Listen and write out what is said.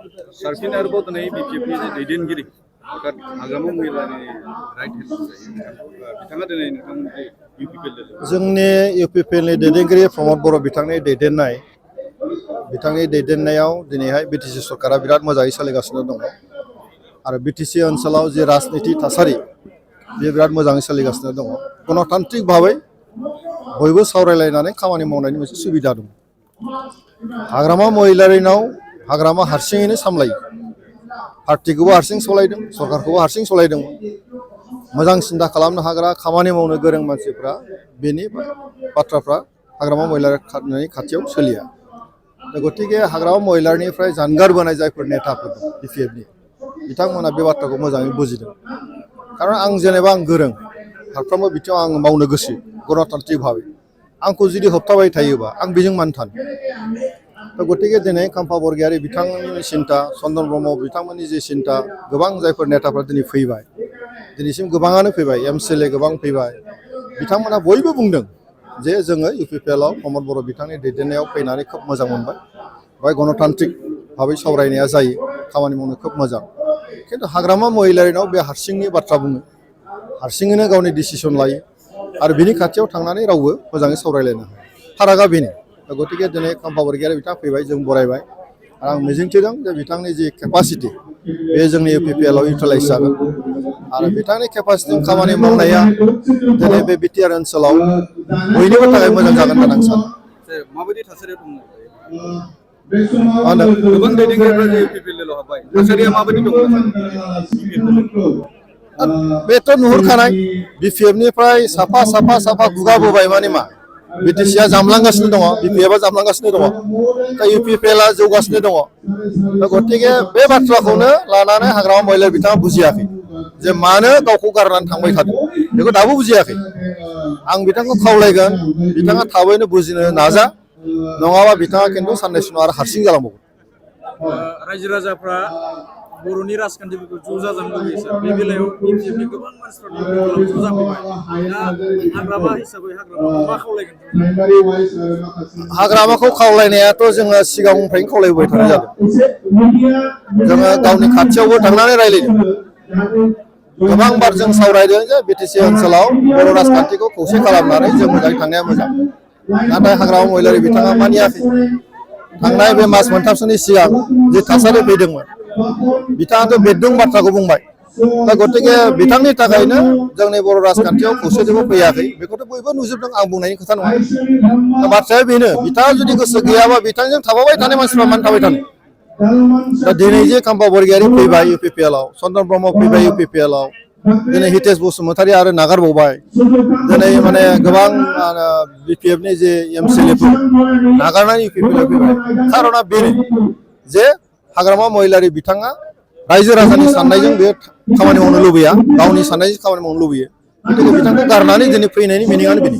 सार्फिन आरोबाव दिनै बिपिएफनि दैदेनगिरि हाग्रामा महिलानि राइट हेन्ड बिथाङा दिनै नोंथांमोननि इउपिपिएल जोंनि इउपिपिएलनि दैदेनगिरि प्रमद बर' बिथांनि दैदेननायाव दिनैहाय बिटिसि सरकारा बिराद मोजाङै सोलिगासिनो दङ आरो बिटिसि ओनसोलाव जे राजनिति थासारि बे बिराद मोजाङै सोलिगासिनो दङ गणतान्त्रिक भाबै बयबो सावरायलायनानै खामानि मावनायनि मोनसे सुबिदा दं हाग्रामा महिलारिनाव हाग्रामा हारसिङैनो सामलायो पार्टिखौबो हारसिं सालायदों सरकारखौबो हारसिं सालायदोंमोन मोजां सिन्था खालामनो हाग्रा खामानि मावनो गोरों मानसिफ्रा बेनि बाथ्राफ्रा हाग्रामा महिलारिनि खाथियाव सोलिया गतिके हाग्रामा महिलारिनिफ्राय जानगारबोनाय जायफोर नेताफोर दं बिपिएफनि बिथांमोना बे बाथ्राखौ मोजाङै बुजिदों खारन आं जेनेबा आं गोरों फारफ्रोमबो बिथिङाव आं मावनो गोसो गणतान्त्रिक भाबै आंखौ जुदि होबथाबाय थायोबा आं बेजों मानो थानो गतिके दिनै खाम्फा बरगयारी बिथांनि सिन्था चन्दन ब्रह्म बिथांमोननि जे सिन्था गोबां जायफोर नेताफ्रा दिनै फैबाय दिनैसिम गोबाङानो फैबाय एमसिएलए गोबां फैबाय बिथांमोना बयबो बुंदों जे जोङो इउपिपिएलआव प्रमद बर' बिथांनि दैदेननायाव फैनानै खोब मोजां मोनबाय बेवहाय गणतान्त्रिक भाबै सावरायनाया जायो खामानि मावनो खोब मोजां खिन्थु हाग्रामा महिलारिनाव बे हारसिंनि बाथ्रा बुङो हारसिङैनो गावनि डिसिसन लायो आरो बिनि खाथियाव थांनानै रावबो मोजाङै सावरायलायनो हाया फारागा बेनो गतिके दिनै खाम्फा बरगयारी बिथाङा फैबाय जों बरायबाय आरो आं मिजिंथिदों जे बिथांनि जि केपासिटि बे जोंनि इउपिपिएलआव इउटिलाइज जागोन आरो बिथांनि केपासिटिजों खामानि मावनाया दिनै बे बिटिआर ओनसोलाव बयनिबो थाखाय मोजां जागोन होननानै आं सानो माबायदि थासारियाव दङ गोबां दैदेनगिरिफ्रा जे इउपिपिएलआव हाबबाय थासारिया माबायदि दङ बेथ' नुहुरखानाय बिपिएफनिफ्राय साफा गुगाबोबाय माने मा बिटिसिआ जामलांगासिनो दङ बिपिएफआ जामलांगासिनो दङ दा इउपिपिएलआ जौगासिनो दङ दा गतिके बे बाथ्राखौनो लानानै हाग्रामा महिलारि बिथाङा बुजियाखै जे मानो गावखौ गारनानै थांबाय थादों बेखौ दाबो बुजियाखै आं बिथांखौ खावलायगोन बिथाङा थाबैनो बुजिनो नाजा नङाबा बिथाङा खिन्थु साननै समाव आरो हारसिं जालांबावगोन रायजो राजाफ्रा बर'नि राजखान्थिफोरखौ ज' जाजानो लुबैयो सार बे बेलायाव बिपिएफनि गोबां मानसिफ्रा ज' जाफैबाय दा हाग्रामा हिसाबै हाग्रामाखौ मा खावलायगोन हाग्रामाखौ खावलायनायाथ' जोङो सिगांनिफ्रायनो खावलायबोबाय थानाय जादों जोङो गावनि खाथियावबो थांनानै रायज्लायदों गोबां बार जों सावरायदों जे बिटिसि ओनसोलाव बर' राजखान्थिखौ खौसे खालामनानै जों मोजाङै थांनाया मोजां नाथाय हाग्रामा महिलारि बिथाङा मानियाखै थांनाय बे मास मोनथामसोनि सिगां जे थासारि फैदोंमोन बिथाङाथ' बेदों बाथ्राखौ बुंबाय दा गतिके बिथांनि थाखायनो जोंनि बर' राजखान्थियाव खौसेथिबो फैयाखै बेखौथ' बयबो नुजोबदों आं बुंनायनि खोथा नङा दा बाथ्राया बेनो बिथाङा जुदि गोसो गैयाबा बिथांजों थाफाबाय थानाय मानसिफ्रा मानो थाबाय थानो दा दिनै जे खाम्फा बरगयारी फैबाय इउपिपिएलआव चन्दन ब्रह्म फैबाय इउपिपिएलआव दिनै हितेश बसुमतारी आरो नागारबावबाय दिनै माने गोबां बिपिएफनि जे एमसिएलएफोर नागारनानै इउपिपिएलआव फैबाय खारना बेनो जे हाग्रामा महिलारि बिथाङा रायजो राजानि साननायजों बे खामानि मावनो लुबैया गावनि साननायजों खामानि मावनो लुबैयो गतिके बिथांखौ गारनानै दिनै फैनायनि मिनिङानो बेनो